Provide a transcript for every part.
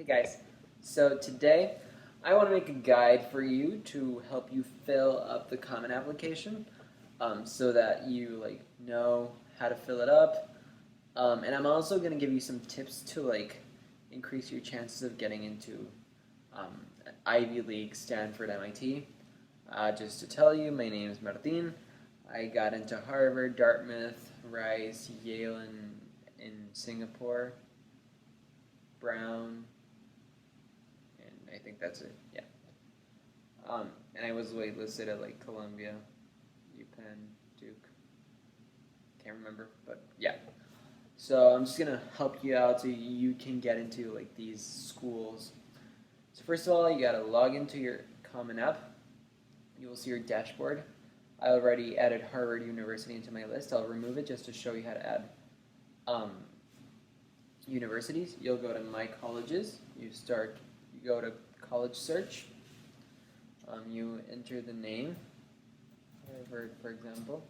guys, so today I want to make a guide for you to help you fill up the Common Application so that you know how to fill it up, and I'm also going to give you some tips to increase your chances of getting into Ivy League, Stanford, MIT. Just to tell you, my name is Martin. I got into Harvard, Dartmouth, Rice, Yale in Singapore, Brown, and I think that's it. Yeah. And I was waitlisted at Columbia, UPENN, Duke. Can't remember, but yeah. So I'm just gonna help you out so you can get into these schools. So first of all, you gotta log into your Common App. You will see your dashboard. I already added Harvard University into my list. I'll remove it just to show you how to add universities. You'll go to My Colleges. You go to College Search. You enter the name, Harvard, for example.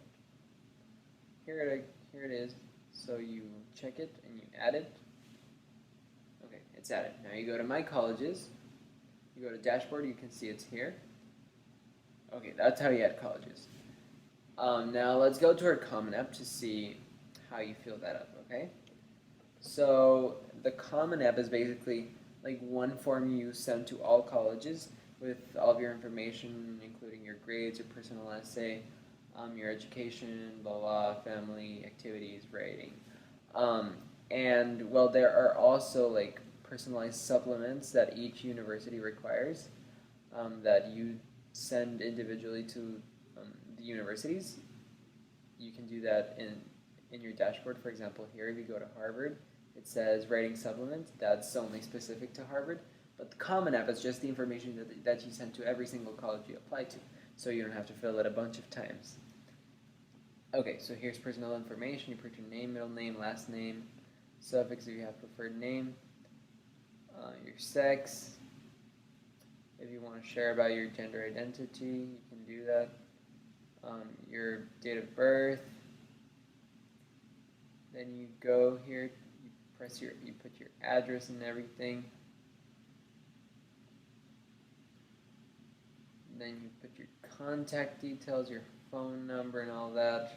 Here it is. So you check it and you add it. Okay, it's added. Now you go to My Colleges. You go to Dashboard. You can see it's here. Okay, that's how you add colleges. Now let's go to our Common App to see how you fill that up, okay? So the Common App is basically one form you send to all colleges with all of your information, including your grades, your personal essay, your education, blah, blah, family, activities, rating. And, well, there are also personalized supplements that each university requires that you send individually to the universities. You can do that in your dashboard. For example, here if you go to Harvard, it says writing supplement. That's only specific to Harvard. But the Common App is just the information that you send to every single college you apply to, so you don't have to fill it a bunch of times. Okay, so here's personal information. You put your name, middle name, last name, suffix if you have preferred name, your sex. If you want to share about your gender identity, you can do that. Your date of birth. Then you go here, you put your address and everything. Then you put your contact details, your phone number and all that.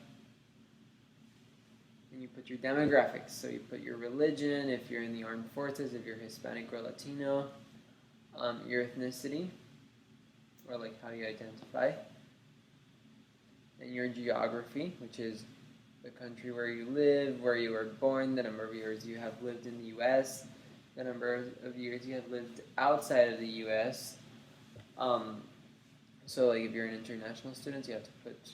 And you put your demographics. So you put your religion, if you're in the armed forces, if you're Hispanic or Latino, your ethnicity, or how you identify, and your geography, which is the country where you live, where you were born, the number of years you have lived in the U.S., the number of years you have lived outside of the U.S. So if you're an international student, you have to put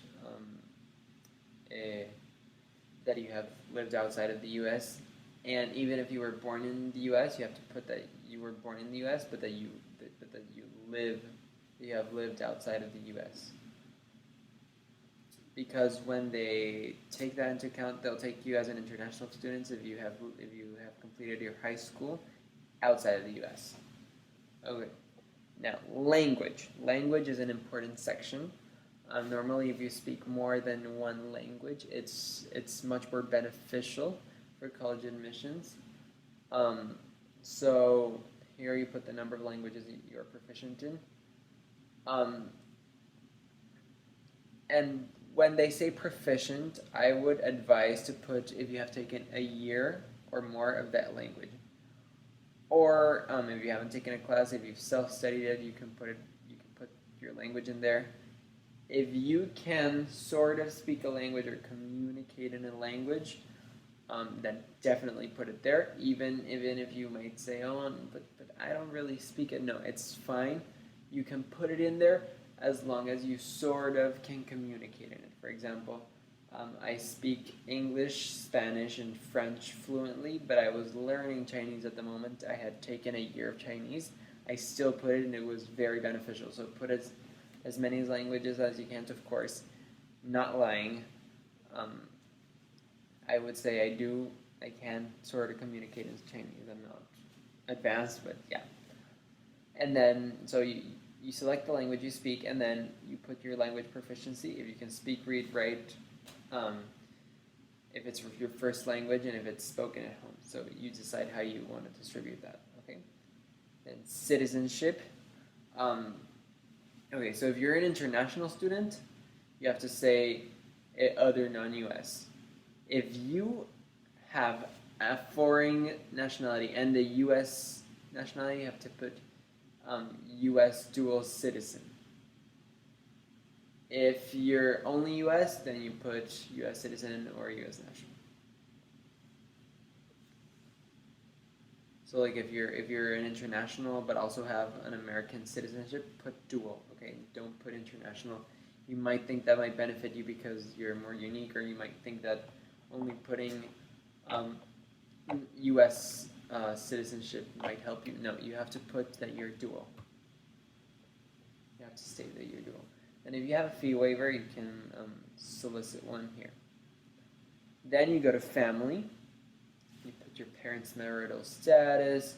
that you have lived outside of the U.S. And even if you were born in the U.S., you have to put that you were born in the U.S., but that you have lived outside of the U.S. Because when they take that into account, they'll take you as an international student if you have completed your high school outside of the U.S. Okay. Now, language. Language is an important section. Normally, if you speak more than one language, it's much more beneficial for college admissions. So here you put the number of languages you're proficient in. And when they say proficient, I would advise to put if you have taken a year or more of that language. Or if you haven't taken a class, if you've self-studied it, you can put your language in there. If you can sort of speak a language or communicate in a language, then definitely put it there. Even if you might say, oh, but I don't really speak it. No, it's fine. You can put it in there as long as you sort of can communicate in it. For example, I speak English, Spanish, and French fluently, but I was learning Chinese at the moment. I had taken a year of Chinese. I still put it, and it was very beneficial. So put as many languages as you can, of course, not lying. I would say I can sort of communicate in Chinese. I'm not advanced, but yeah. And then, so you select the language you speak, and then you put your language proficiency, if you can speak, read, write, if it's your first language, and if it's spoken at home. So you decide how you want to distribute that, okay? Then citizenship. Okay, so if you're an international student, you have to say other non-US. If you have a foreign nationality and the US nationality, you have to put US dual citizen. If you're only US, then you put US citizen or US national. So like if you're an international but also have an American citizenship, put dual, okay? Don't put international. You might think that might benefit you because you're more unique, or you might think that only putting US citizenship might help you. No, you have to put that you're dual. You have to state that you're dual. And if you have a fee waiver, you can solicit one here. Then you go to family. You put your parents' marital status,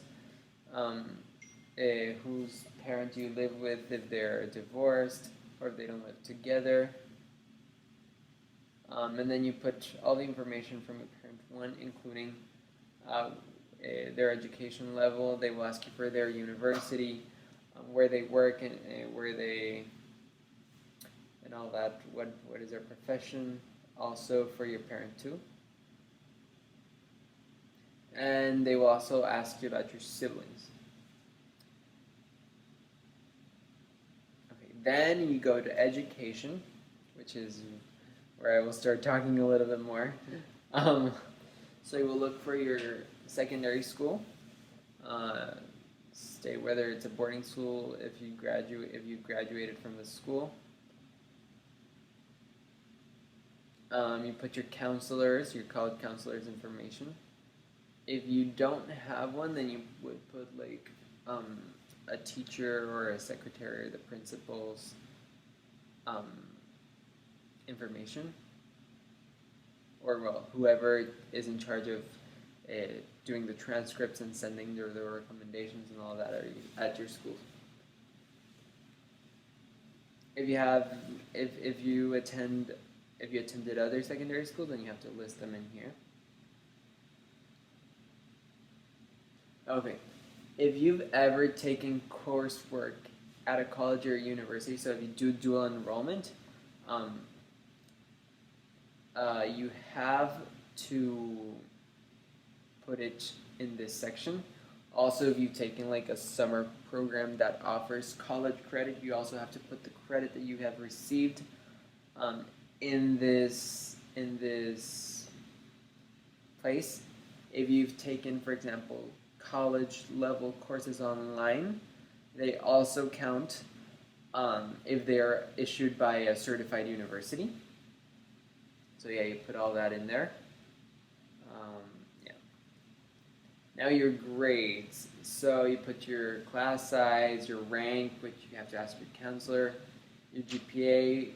whose parent you live with if they're divorced or if they don't live together. And then you put all the information from your parent one, including their education level. They will ask you for their university, where they work, and where they, and all that. What is their profession? Also for your parent too. And they will also ask you about your siblings. Okay, then you go to education, which is where I will start talking a little bit more. So you will look for your secondary school. State whether it's a boarding school, if you graduated from the school. You put your counselors, your college counselors' information. If you don't have one, then you would put like a teacher or a secretary or the principal's information, or well, whoever is in charge of doing the transcripts and sending the recommendations and all that at your school. If you attended other secondary schools, then you have to list them in here. Okay, if you've ever taken coursework at a college or university, so if you do dual enrollment, you have to put it in this section. Also, if you've taken like a summer program that offers college credit, you also have to put the credit that you have received in this place. If you've taken, for example, college level courses online, they also count if they are issued by a certified university. So yeah, you put all that in there. Yeah. Now your grades. So you put your class size, your rank, which you have to ask your counselor, your GPA,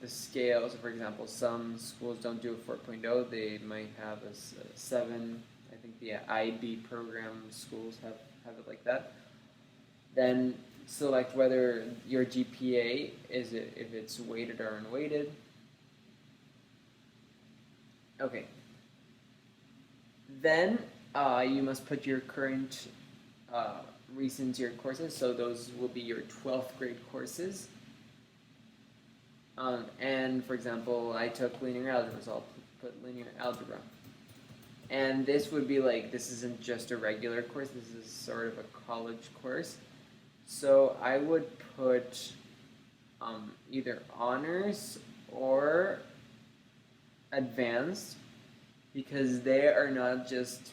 the scale. So for example, some schools don't do a 4.0, they might have a 7. I think the IB program schools have it like that. Then select whether your GPA if it's weighted or unweighted. Okay. Then you must put your current recent year courses. So those will be your 12th grade courses. And for example, I took linear algebra, so I'll put linear algebra. And this would be like, this isn't just a regular course, this is sort of a college course. So I would put either honors or advanced, because they are not just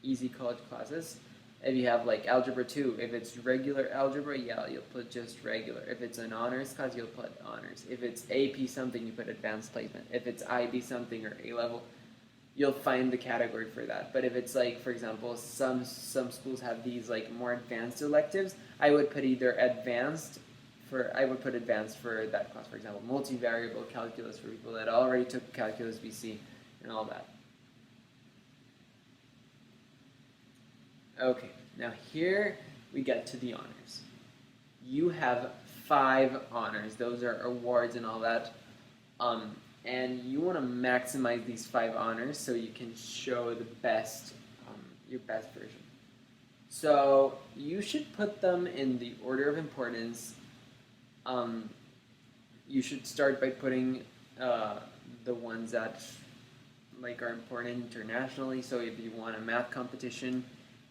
easy college classes. If you have like algebra 2, if it's regular algebra, yeah, you'll put just regular. If it's an honors class, you'll put honors. If it's AP something, you put advanced placement. If it's IB something or A level, you'll find the category for that. But if it's like, for example, some schools have these like more advanced electives, I would put either advanced for that class. For example, multivariable calculus for people that already took calculus BC and all that. Okay, now here we get to the honors. You have 5 honors. Those are awards and all that. And you want to maximize these 5 honors so you can show the best, your best version. So you should put them in the order of importance. You should start by putting the ones that like are important internationally. So if you won a math competition,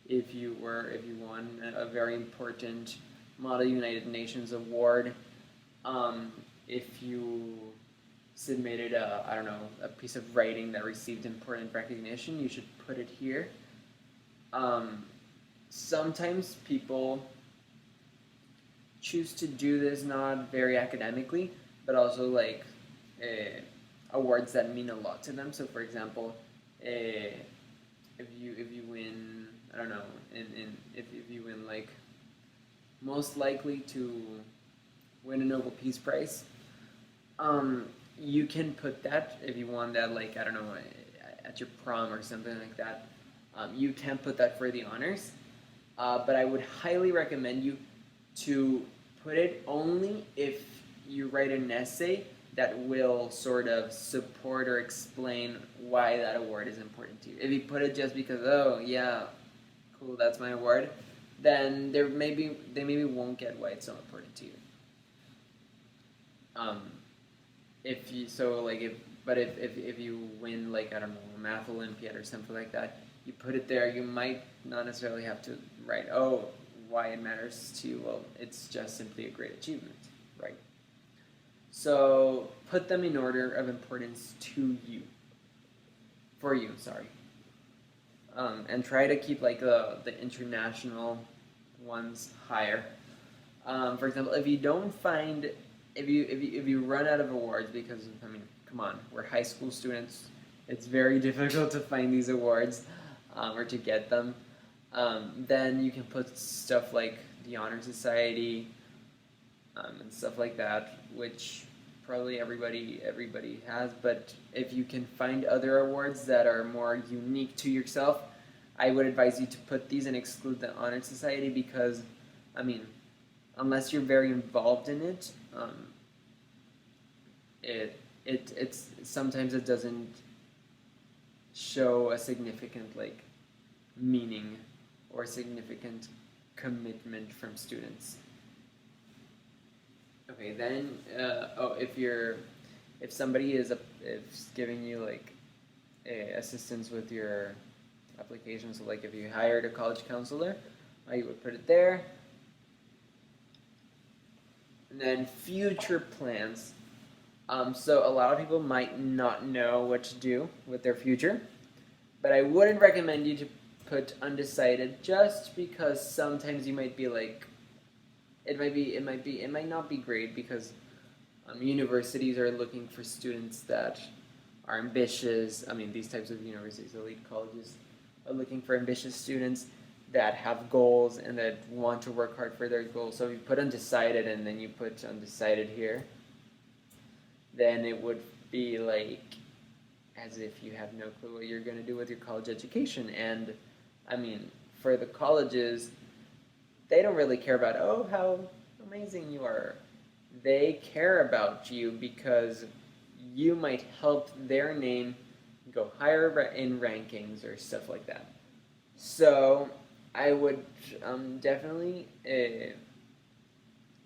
if you won a very important Model United Nations award, if you submitted a piece of writing that received important recognition, you should put it here. Sometimes people choose to do this not very academically, but also like awards that mean a lot to them. So, for example, if you win, I don't know, if you win like most likely to win a Nobel Peace Prize, you can put that if you won that, like, I don't know, at your prom or something like that. You can put that for the honors, but I would highly recommend you to put it only if you write an essay that will sort of support or explain why that award is important to you. If you put it just because, oh yeah, cool, that's my award, then they maybe won't get why it's so important to you. If you win, like, I don't know, a math Olympiad or something like that, you put it there, you might not necessarily have to write, oh, why it matters to you. Well, it's just simply a great achievement, right? So put them in order of importance to you. For you, sorry. And try to keep like the international ones higher. For example, if you don't find, if you run out of awards because, I mean, come on, we're high school students. It's very difficult to find these awards or to get them. Then you can put stuff like the Honor Society and stuff like that, which probably everybody has. But if you can find other awards that are more unique to yourself, I would advise you to put these and exclude the Honor Society because, I mean, unless you're very involved in it, it's sometimes it doesn't show a significant like meaning or significant commitment from students. Okay, then if somebody is giving you like assistance with your application, so like if you hired a college counselor, you would put it there. And then future plans. So a lot of people might not know what to do with their future, but I wouldn't recommend you to put undecided just because sometimes you might be like, it might not be great because universities are looking for students that are ambitious. I mean, these types of universities, elite colleges, are looking for ambitious students that have goals and that want to work hard for their goals. So if you put undecided and then you put undecided here, then it would be like as if you have no clue what you're going to do with your college education. And I mean, for the colleges, they don't really care about, oh, how amazing you are. They care about you because you might help their name go higher in rankings or stuff like that. So I would definitely,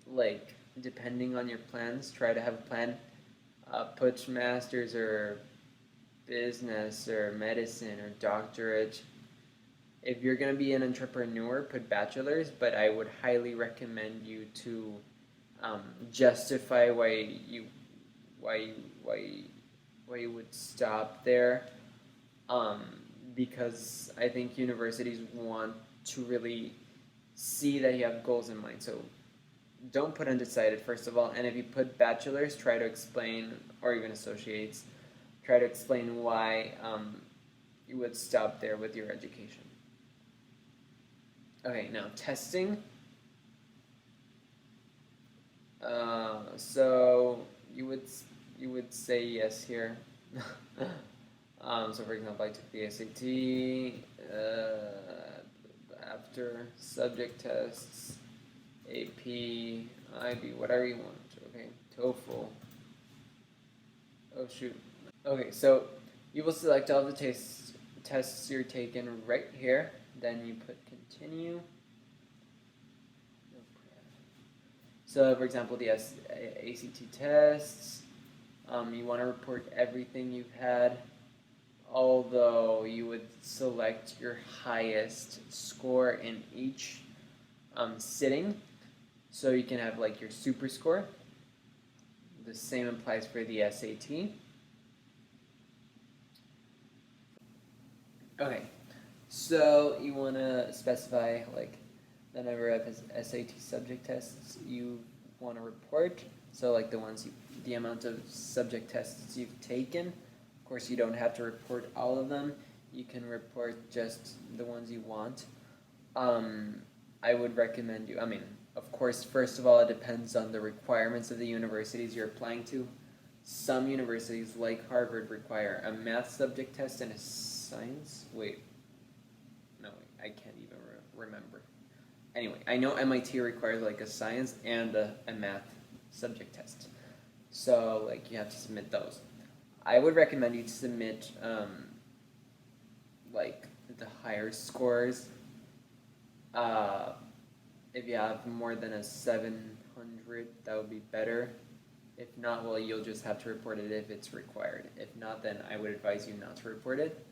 like, depending on your plans, try to have a plan. Put master's or business or medicine or doctorate. If you're going to be an entrepreneur, put bachelor's, but I would highly recommend you to justify why you would stop there, because I think universities want to really see that you have goals in mind. So don't put undecided, first of all, and if you put bachelor's, try to explain, or even associates, try to explain why you would stop there with your education. Okay, now testing. So you would say yes here. So for example, I took the SAT, after subject tests, AP, IB, whatever you want. Okay, TOEFL. Oh shoot. Okay, so you will select all the tests you're taking right here. then you put continue. So, for example, the ACT tests, you want to report everything you've had, although you would select your highest score in each sitting, so you can have like your super score. The same applies for the SAT. Okay, so you want to specify like the number of SAT subject tests you want to report. So like the amount of subject tests you've taken. Of course, you don't have to report all of them. You can report just the ones you want. I would recommend you, of course, first of all, it depends on the requirements of the universities you're applying to. Some universities, like Harvard, require a math subject test and a science. I can't even remember. Anyway, I know MIT requires like a science and a math subject test. So like you have to submit those. I would recommend you to submit like the higher scores. If you have more than a 700, that would be better. If not, well, you'll just have to report it if it's required. If not, then I would advise you not to report it.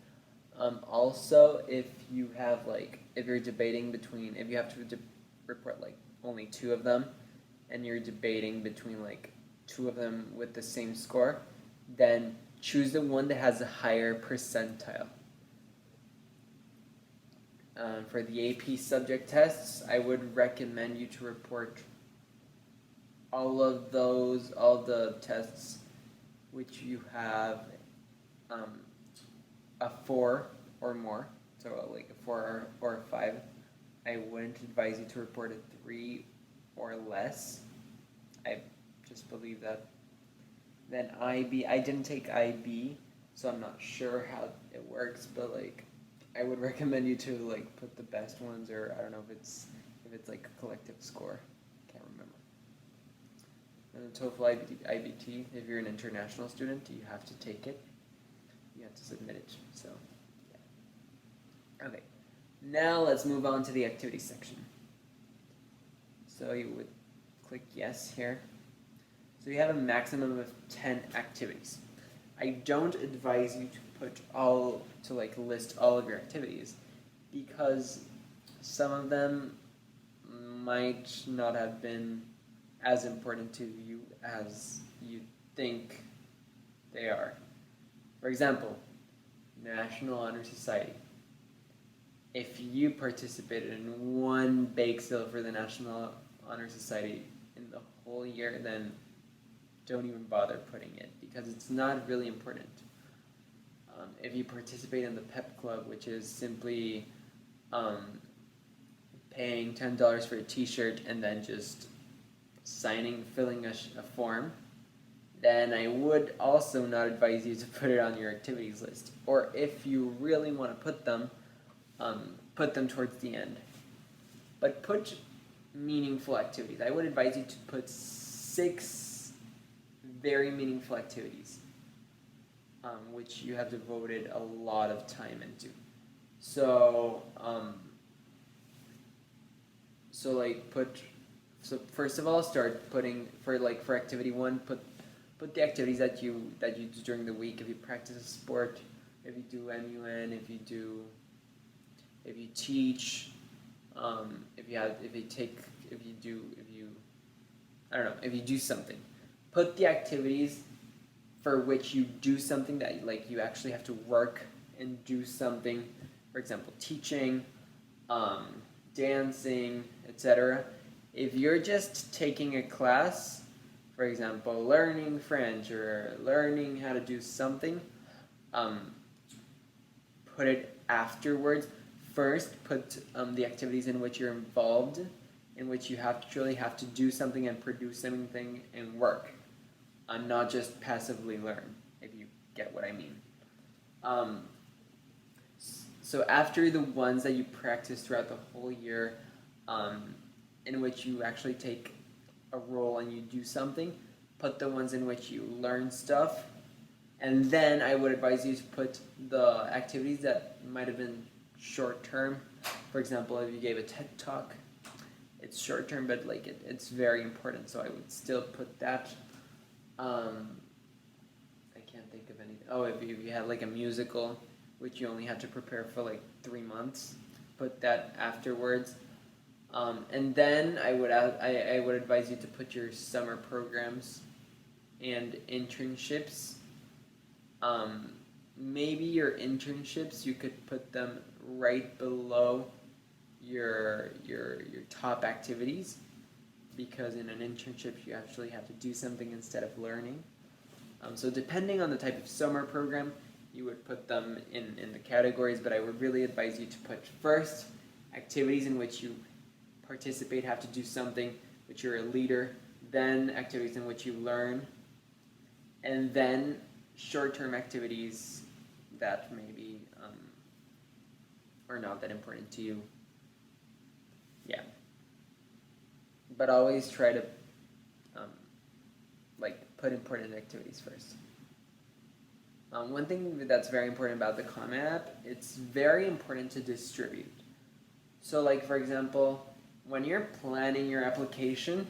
Also, if you have if you're debating between, if you have to report like only 2 of them, and you're debating between like 2 of them with the same score, then choose the one that has a higher percentile. For the AP subject tests, I would recommend you to report all the tests which you have a 4 or more, so like a 4 or a 5. I wouldn't advise you to report a 3 or less. I just believe that. Then IB, I didn't take IB, so I'm not sure how it works, but like I would recommend you to like put the best ones, or I don't know if it's like a collective score. Can't remember. And the TOEFL IBT, if you're an international student, you have to take it. You have to submit it. So, yeah. Okay. Now let's move on to the activity section. So you would click yes here. So you have a maximum of 10 activities. I don't advise you to list all of your activities, because some of them might not have been as important to you as you think they are. For example, National Honor Society. If you participated in one bake sale for the National Honor Society in the whole year, then don't even bother putting it, because it's not really important. If you participate in the PEP Club, which is simply paying $10 for a t-shirt and then just filling a form, then I would also not advise you to put it on your activities list. Or if you really want to put them towards the end. But put meaningful activities. I would advise you to put 6 very meaningful activities, which you have devoted a lot of time into. So, first of all, start putting for activity 1. Put the activities that you do during the week. If you practice a sport, if you do MUN, if you teach, if you do something. Put the activities for which you do something that you actually have to work and do something. For example, teaching, dancing, etc. If you're just taking a class, for example, learning French or learning how to do something, put it afterwards. First, put the activities in which you're involved, in which you truly have to do something and produce something and work, and not just passively learn, if you get what I mean. So after the ones that you practice throughout the whole year, in which you actually take a role and you do something, put the ones in which you learn stuff, and then I would advise you to put the activities that might have been short term, For example, if you gave a TED Talk, it's short term, but like it's very important, so I would still put that. I can't think of anything. Oh, if you had like a musical, which you only had to prepare for like 3 months, put that afterwards. And then I would advise you to put your summer programs and internships. Maybe your internships, you could put them right below your top activities, because in an internship you actually have to do something instead of learning. So depending on the type of summer program, you would put them in the categories, but I would really advise you to put first activities in which you participate, have to do something, which you're a leader, then activities in which you learn, and then short-term activities that maybe are not that important to you. Yeah. But always try to put important activities first. One thing that's very important about the Common App, it's very important to distribute. So like, for example, when you're planning your application,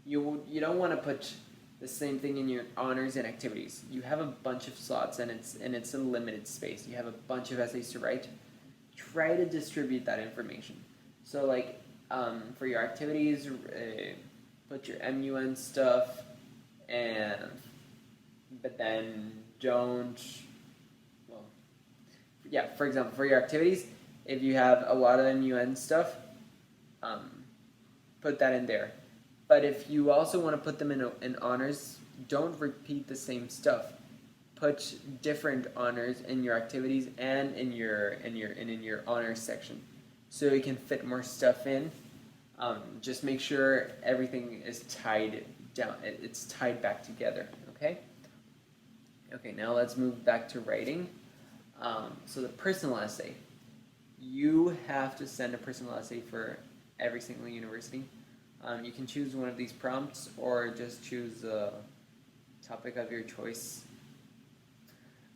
you don't want to put the same thing in your honors and activities. You have a bunch of slots, and it's a limited space. You have a bunch of essays to write. Try to distribute that information. So like, for your activities, put your MUN stuff, but then for example, for your activities, if you have a lot of MUN stuff, put that in there. But if you also want to put them in honors, don't repeat the same stuff. Put different honors in your activities and in your honors section, so you can fit more stuff in. Just make sure everything is tied down. It's tied back together. Okay. Okay. Now let's move back to writing. So the personal essay. You have to send a personal essay for every single university. You can choose one of these prompts, or just choose a topic of your choice.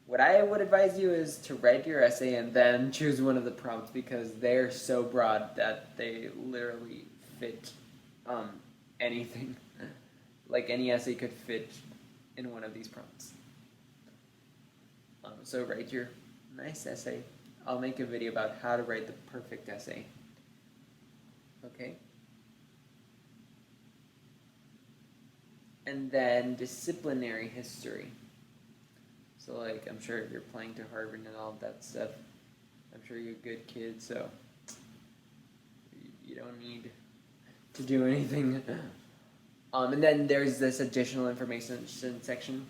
What I would advise you is to write your essay and then choose one of the prompts, because they're so broad that they literally fit anything. Like any essay could fit in one of these prompts. So write your nice essay. I'll make a video about how to write the perfect essay. Okay? And then disciplinary history. So like, I'm sure if you're applying to Harvard and all of that stuff, I'm sure you're a good kid, so you don't need to do anything. And then there's this additional information section,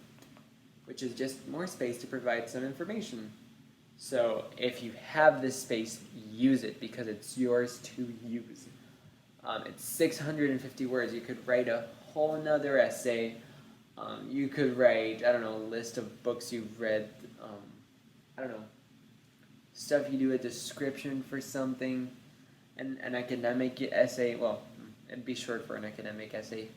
which is just more space to provide some information. So if you have this space, use it, because it's yours to use. It's 650 words. You could write a whole nother essay. You could write, I don't know, a list of books you've read. I don't know, stuff you do, a description for something, an academic essay. Well, it'd be short for an academic essay.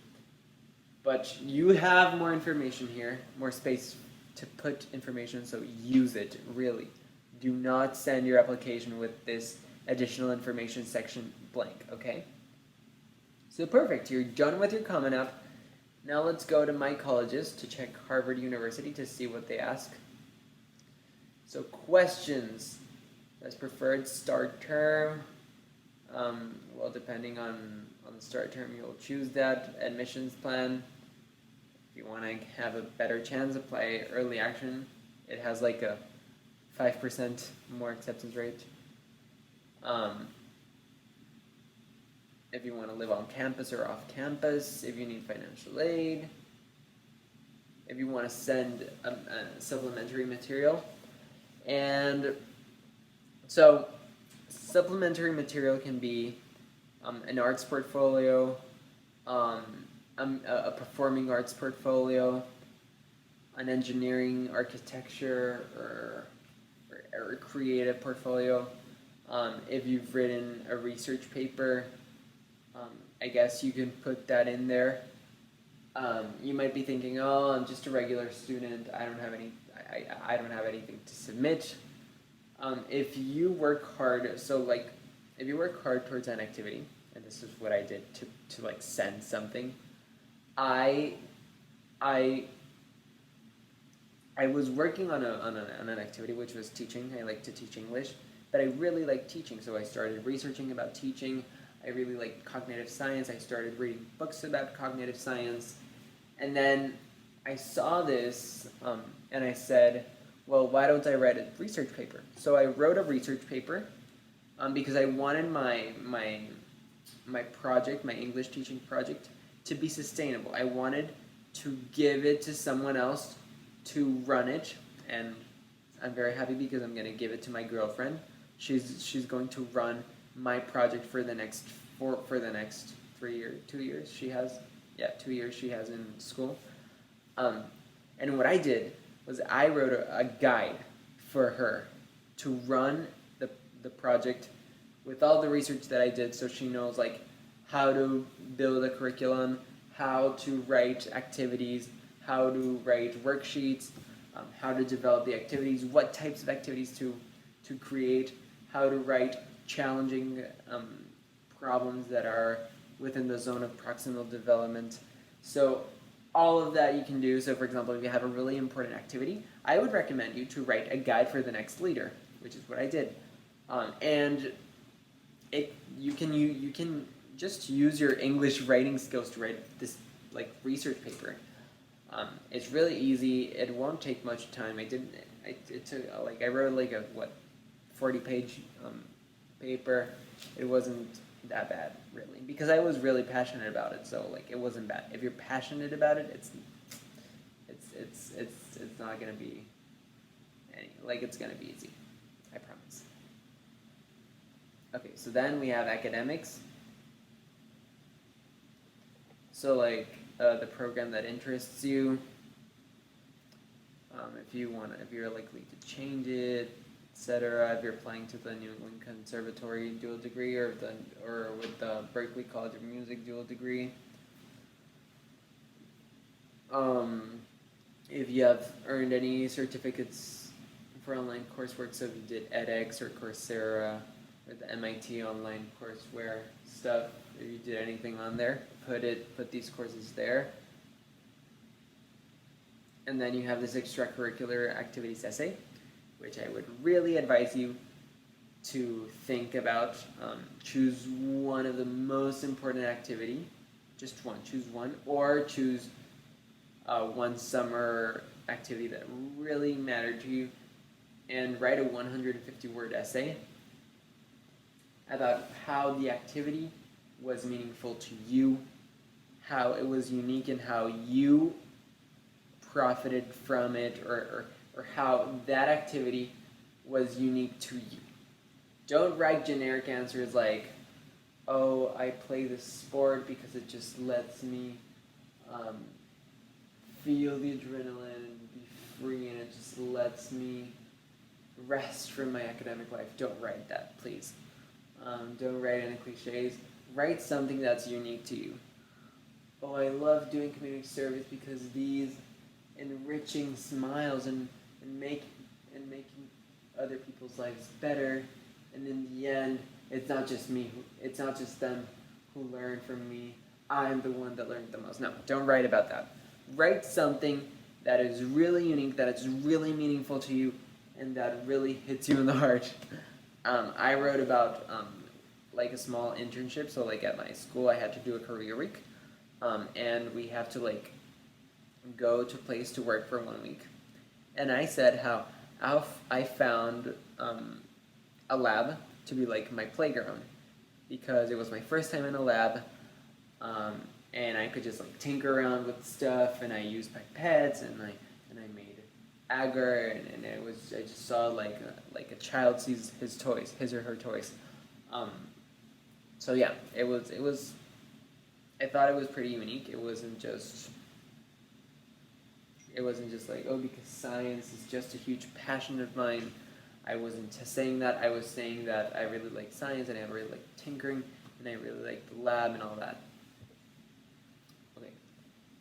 But you have more information here, more space to put information, so use it, really. Do not send your application with this additional information section blank, okay? So perfect, you're done with your Common App. Now let's go to My Colleges to check Harvard University to see what they ask. So questions, as preferred start term. Well, depending on the start term, you'll choose that. Admissions plan. If you want to have a better chance, apply early action. It has like a 5% more acceptance rate. If you want to live on campus or off campus, if you need financial aid, if you want to send supplementary material. And so supplementary material can be an arts portfolio, a performing arts portfolio, an engineering, architecture, or a creative portfolio. If you've written a research paper, I guess you can put that in there. You might be thinking, oh, I'm just a regular student. I don't have anything to submit. If you work hard, so like if you work hard towards an activity, and this is what I did to like send something, I was working on an activity which was teaching. I like to teach English, but I really like teaching, so I started researching about teaching. I really liked cognitive science. I started reading books about cognitive science, and then I saw this, and I said, well, why don't I write a research paper? So I wrote a research paper because I wanted my project, my English teaching project, to be sustainable. I wanted to give it to someone else to run it, and I'm very happy because I'm going to give it to my girlfriend. She's going to run my project for the next 2 years she has. Yeah, 2 years she has in school. And what I did was I wrote a guide for her to run the project with all the research that I did, so she knows like how to build a curriculum, how to write activities, how to write worksheets, how to develop the activities, what types of activities to create, how to write challenging problems that are within the zone of proximal development. So all of that you can do. So for example, if you have a really important activity, I would recommend you to write a guide for the next leader, which is what I did. And you can just use your English writing skills to write this like research paper. It's really easy. It won't take much time. It took like I wrote like a 40-page paper. It wasn't that bad really because I was really passionate about it. So like it wasn't bad. If you're passionate about it, it's not gonna be it's gonna be easy. I promise. Okay, so then we have academics. So like the program that interests you. If you're likely to change it, etc. If you're applying to the New England Conservatory dual degree or with the Berklee College of Music dual degree. If you have earned any certificates for online coursework, so if you did edX or Coursera or the MIT online courseware stuff, if you did anything on there, put these courses there. And then you have this extracurricular activities essay, which I would really advise you to think about. Choose one of the most important activity, just one, choose one, or choose one summer activity that really mattered to you, and write a 150-word essay about how the activity was meaningful to you, how it was unique, and how you profited from it, or how that activity was unique to you. Don't write generic answers like, oh, I play this sport because it just lets me feel the adrenaline and be free, and it just lets me rest from my academic life. Don't write that, please. Don't write any cliches. Write something that's unique to you. Oh, I love doing community service because these enriching smiles and making other people's lives better, and in the end, it's not just me. It's not just them who learn from me. I'm the one that learned the most. No, don't write about that. Write something that is really unique, that is really meaningful to you, and that really hits you in the heart. I wrote about like a small internship. So like at my school, I had to do a career week, and we have to like go to a place to work for 1 week. And I said how I found a lab to be like my playground, because it was my first time in a lab, and I could just like tinker around with stuff, and I used pipettes, and I made agar, and I just saw like a child sees his or her toys. So yeah, it was. I thought it was pretty unique. It wasn't just like, oh, because science is just a huge passion of mine. I wasn't saying that. I was saying that I really like science, and I really like tinkering, and I really like the lab and all that. Okay.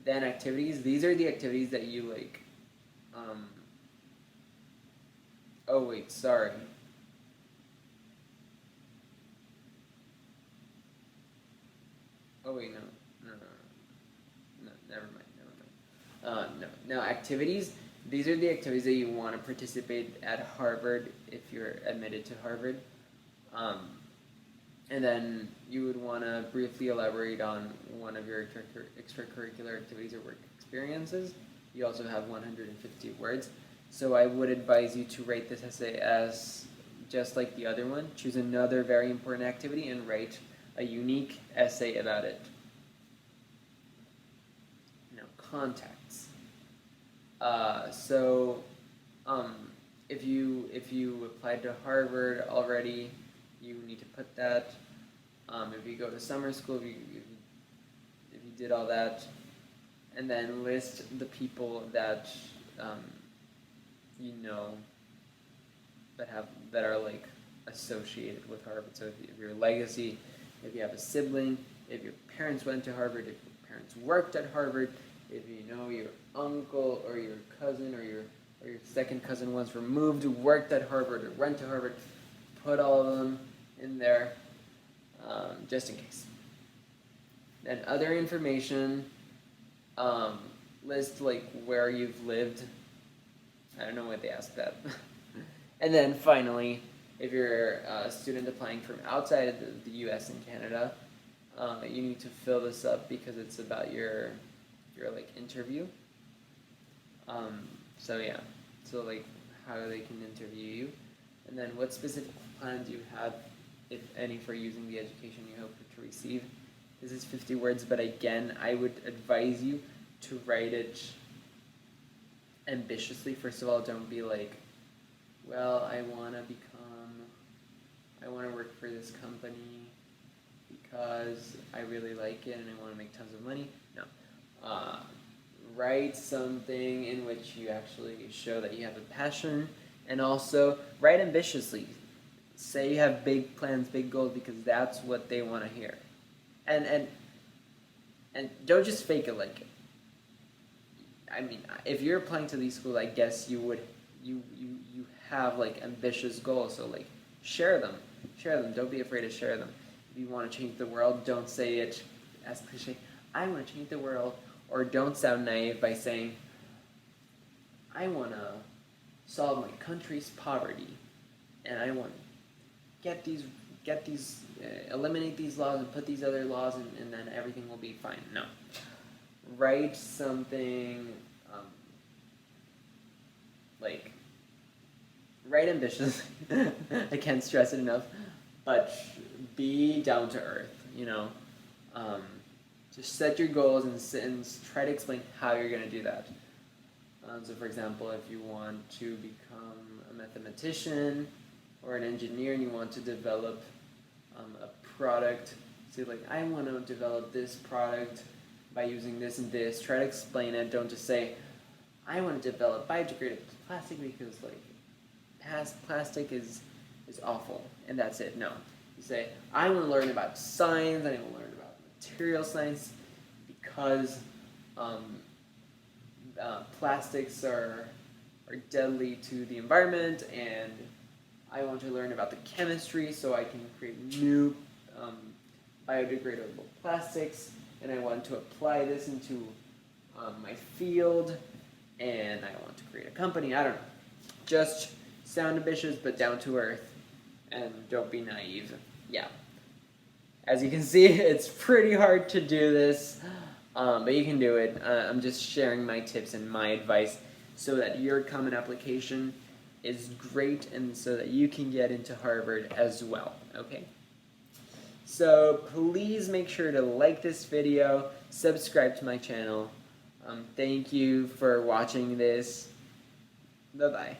Then activities. These are the activities that you like. Oh wait, sorry. Oh wait, no, never mind. No, activities. These are the activities that you want to participate at Harvard if you're admitted to Harvard. And then you would want to briefly elaborate on one of your extracurricular activities or work experiences. You also have 150 words. So I would advise you to write this essay as just like the other one. Choose another very important activity and write a unique essay about it. Now, contacts. If you applied to Harvard already, you need to put that. If you go to summer school, if you did all that, and then list the people that you know that are like associated with Harvard. So if your legacy, if you have a sibling, if your parents went to Harvard, if your parents worked at Harvard, if you know your uncle or your cousin or your second cousin once removed who worked at Harvard or went to Harvard, put all of them in there, just in case. Then other information, list like where you've lived. I don't know why they asked that. And then finally, if you're a student applying from outside of the US and Canada, you need to fill this up because it's about your like interview. So yeah, so like how they can interview you, and then what specific plans you have, if any, for using the education you hope to receive. This is 50 words, but again, I would advise you to write it ambitiously. First of all, don't be like, well, I want to work for this company because I really like it and I want to make tons of money. No. Write something in which you actually show that you have a passion, and also write ambitiously. Say you have big plans, big goals, because that's what they want to hear. And don't just fake it like it. I mean, if you're applying to these schools, I guess you have like ambitious goals, so like share them. Don't be afraid to share them. If you want to change the world, don't say it as cliche, I want to change the world. Or don't sound naive by saying, I want to solve my country's poverty, and I want to eliminate these laws and put these other laws, and then everything will be fine. No. Write something, write ambitious. I can't stress it enough, but be down to earth, you know. Just set your goals and try to explain how you're going to do that. So for example, if you want to become a mathematician or an engineer and you want to develop a product, say like, I want to develop this product by using this and this, try to explain it. Don't just say, I want to develop biodegradable plastic because like plastic is awful and that's it. No. You say, I want to learn about science, I want to learn about material science because plastics are deadly to the environment, and I want to learn about the chemistry so I can create new biodegradable plastics, and I want to apply this into my field, and I want to create a company. I don't know. Just sound ambitious but down to earth, and don't be naive. Yeah. As you can see, it's pretty hard to do this, but you can do it. I'm just sharing my tips and my advice so that your common application is great and so that you can get into Harvard as well, okay? So please make sure to like this video, subscribe to my channel. Thank you for watching this. Bye-bye.